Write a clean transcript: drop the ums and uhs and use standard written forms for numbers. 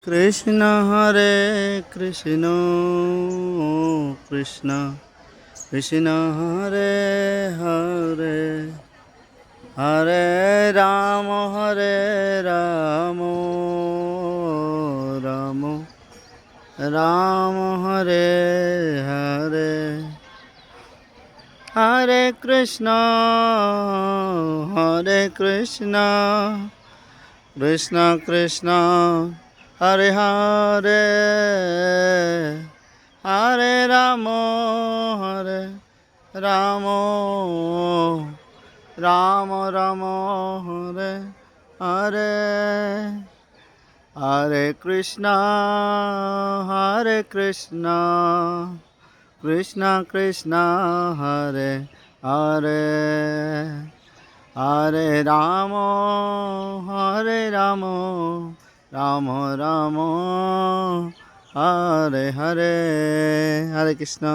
Krishna Hare Krishna Krishna Krishna Hare Hare Hare Ram Ram Ram Hare Hare Hare Krishna Krishna Krishna Hare Hare Hare Ram Ram Ram Ram Hare Hare Hare Krishna Krishna Krishna Hare Hare Hare Ram Ram Ram Ram Hare Hare Hare Krishna.